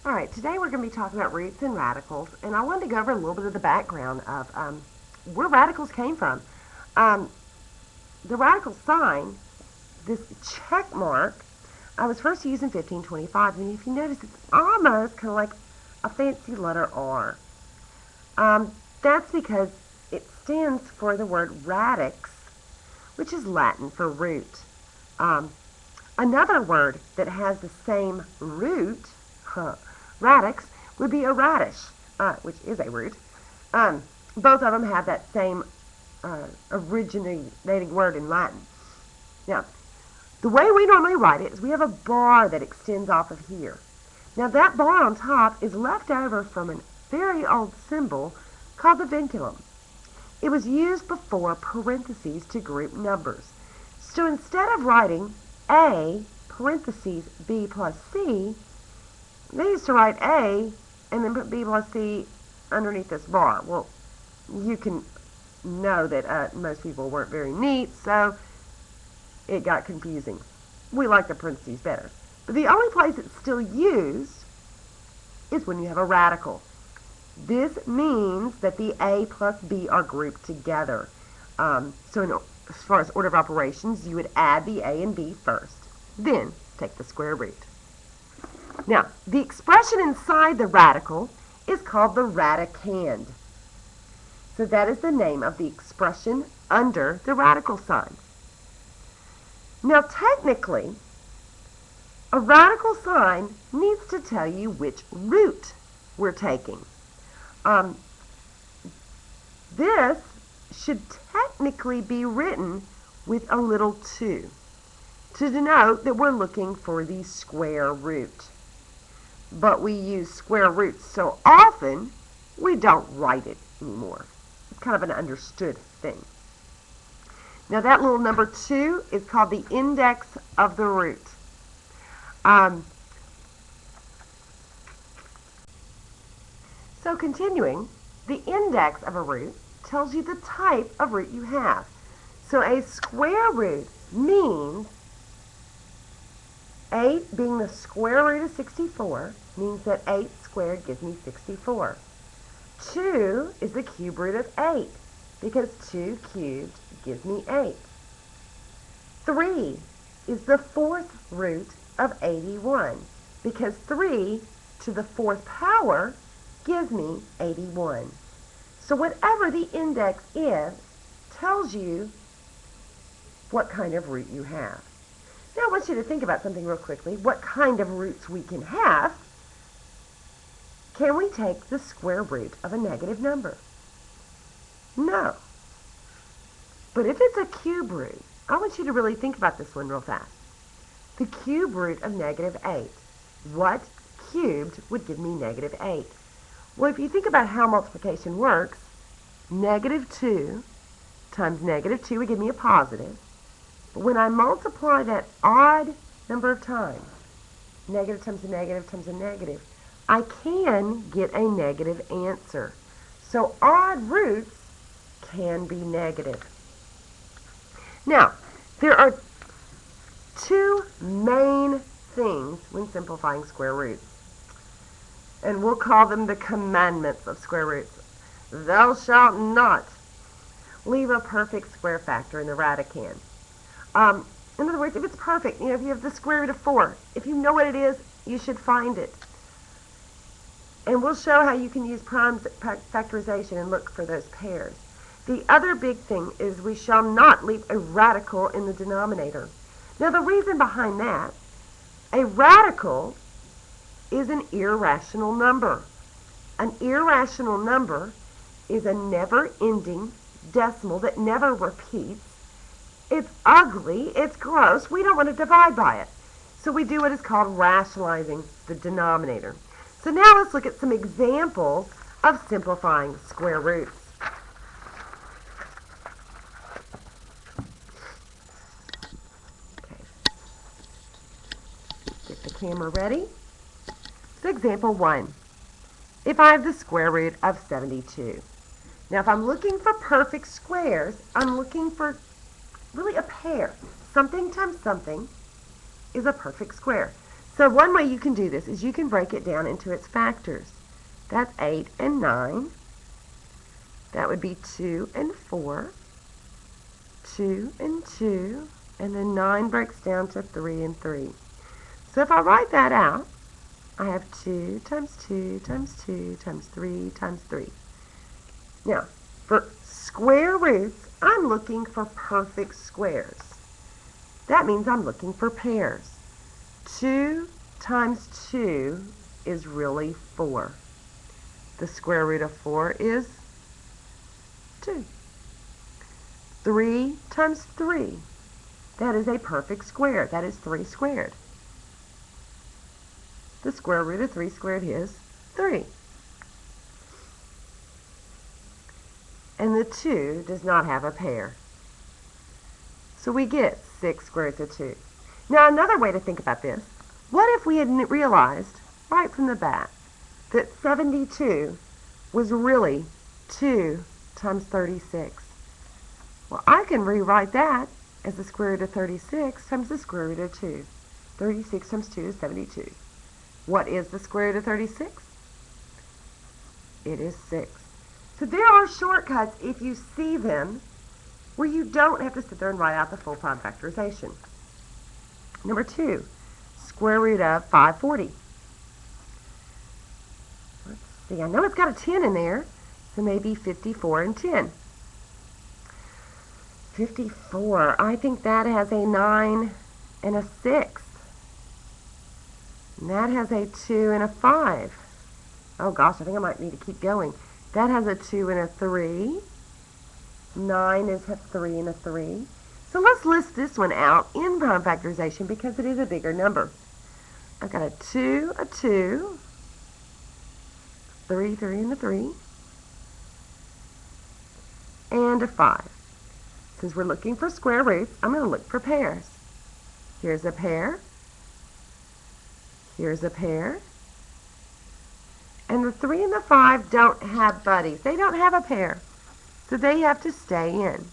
Alright, today we're going to be talking about roots and radicals, and I wanted to go over a little bit of the background of where radicals came from. Um, the radical sign, this check mark, was first used in 1525, and if you notice, it's almost kind of like a fancy letter R. That's because it stands for the word radix, which is Latin for root. Another word that has the same root, radix, would be a radish, which is a root. Both of them have that same originating word in Latin. Now, the way we normally write it is we have a bar that extends off of here. Now, that bar on top is left over from a very old symbol called the vinculum. It was used before parentheses to group numbers. So instead of writing A parentheses B plus C, they used to write A and then put B plus C underneath this bar. Well, you can know that most people weren't very neat, so it got confusing. We like the parentheses better. But the only place it's still used is when you have a radical. This means that the A plus B are grouped together. So as far as order of operations, you would add the A and B first, then take the square root. Now, the expression inside the radical is called the radicand. So that is the name of the expression under the radical sign. Now, technically, a radical sign needs to tell you which root we're taking. This should technically be written with a little 2 to denote that we're looking for the square root. But we use square roots so often, we don't write it anymore. It's kind of an understood thing. Now that little number 2 is called the index of the root. So continuing, the index of a root tells you the type of root you have. So a square root means 8 being the square root of 64 means that 8 squared gives me 64. 2 is the cube root of 8 because 2 cubed gives me 8. 3 is the fourth root of 81 because 3 to the fourth power gives me 81. So whatever the index is tells you what kind of root you have. Now I want you to think about something real quickly. What kind of roots we can have? Can we take the square root of a negative number? No. But if it's a cube root, I want you to really think about this one real fast. The cube root of negative 8. What cubed would give me negative 8? Well, if you think about how multiplication works, negative 2 times negative 2 would give me a positive. But when I multiply that odd number of times, negative times a negative times a negative, I can get a negative answer. So odd roots can be negative. Now, there are two main things when simplifying square roots. And we'll call them the commandments of square roots. Thou shalt not leave a perfect square factor in the radicand. In other words, if it's perfect, if you have the square root of 4, if you know what it is, you should find it. And we'll show how you can use prime factorization and look for those pairs. The other big thing is we shall not leave a radical in the denominator. Now the reason behind that, a radical is an irrational number. An irrational number is a never-ending decimal that never repeats. It's ugly, it's gross, we don't want to divide by it. So we do what is called rationalizing the denominator. So now let's look at some examples of simplifying square roots. Okay. Get the camera ready. So example 1. If I have the square root of 72. Now if I'm looking for perfect squares, I'm looking for really a pair. Something times something is a perfect square. So one way you can do this is you can break it down into its factors. That's 8 and 9. That would be 2 and 4, 2 and 2, and then 9 breaks down to 3 and 3. So if I write that out, I have 2 times 2 times 2 times 3 times 3. Now, for square roots, I'm looking for perfect squares. That means I'm looking for pairs. 2 times 2 is really 4. The square root of 4 is 2. 3 times 3. That is a perfect square. That is 3 squared. The square root of 3 squared is 3. And the 2 does not have a pair. So we get 6 square roots of 2. Now another way to think about this, what if we had realized right from the bat that 72 was really 2 times 36? Well, I can rewrite that as the square root of 36 times the square root of 2. 36 times 2 is 72. What is the square root of 36? It is 6. So there are shortcuts, if you see them, where you don't have to sit there and write out the full prime factorization. Number 2, square root of 540. Let's see, I know it's got a 10 in there, so maybe 54 and 10. 54, I think that has a 9 and a 6. And that has a 2 and a 5. Oh gosh, I think I might need to keep going. That has a 2 and a 3. 9 is a 3 and a 3. So let's list this one out in prime factorization because it is a bigger number. I've got a 2, 3, 3 and a 3, and a 5. Since we're looking for square roots, I'm going to look for pairs. Here's a pair. Here's a pair. And the 3 and the 5 don't have buddies. They don't have a pair. So they have to stay in.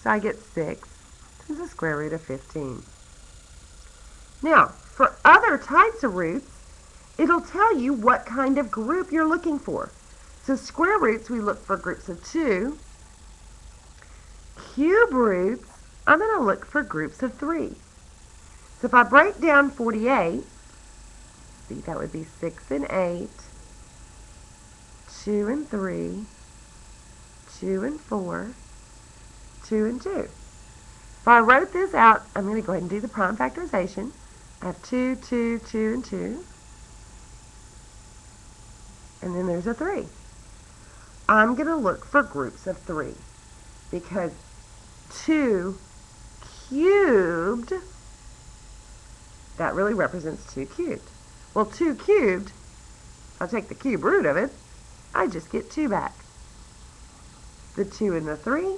So I get 6 times the square root of 15. Now, for other types of roots, it'll tell you what kind of group you're looking for. So square roots, we look for groups of 2. Cube roots, I'm going to look for groups of 3. So if I break down 48, see, that would be 6 and 8, 2 and 3, 2 and 4, 2 and 2. If I wrote this out, I'm going to go ahead and do the prime factorization. I have 2, 2, 2, and 2. And then there's a 3. I'm going to look for groups of 3 because 2 cubed, that really represents 2 cubed. Well, 2 cubed, I'll take the cube root of it, I just get 2 back. The 2 and the 3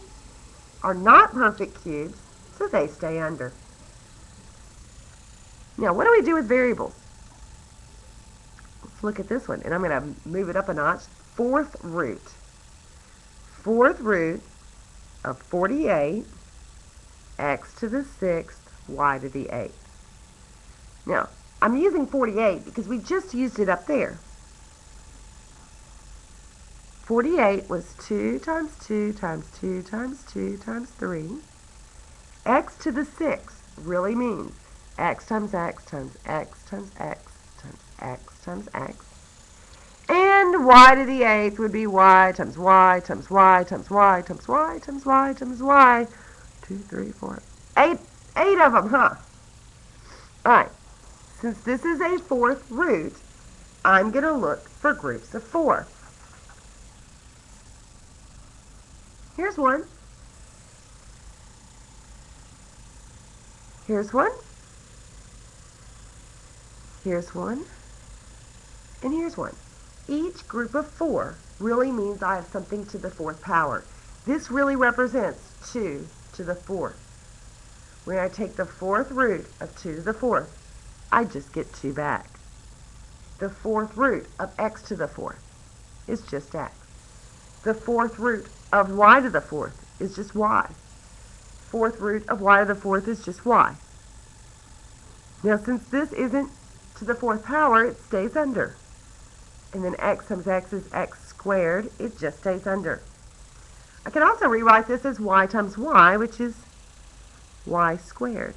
are not perfect cubes, so they stay under. Now, what do we do with variables? Let's look at this one, and I'm going to move it up a notch. Fourth root. Fourth root of 48, x to the 6th, y to the 8th. Now, I'm using 48 because we just used it up there. 48 was 2 times 2 times 2 times 2 times 3. X to the 6th really means x times x times x times x times x times x. And y to the 8th would be y times y times y times y times y times y times y. 2, 3, 4, 8. 8 of them, huh? All right. Since this is a fourth root, I'm going to look for groups of 4. Here's one. Here's one. Here's one. And here's one. Each group of 4 really means I have something to the 4th power. This really represents 2 to the 4th. When I take the 4th root of 2 to the 4th, I just get 2 back. The 4th root of x to the 4th is just x. The 4th root of y to the 4th is just y. 4th root of y to the 4th is just y. Now, since this isn't to the fourth power, it stays under. And then x times x is x squared. It just stays under. I can also rewrite this as y times y, which is y squared.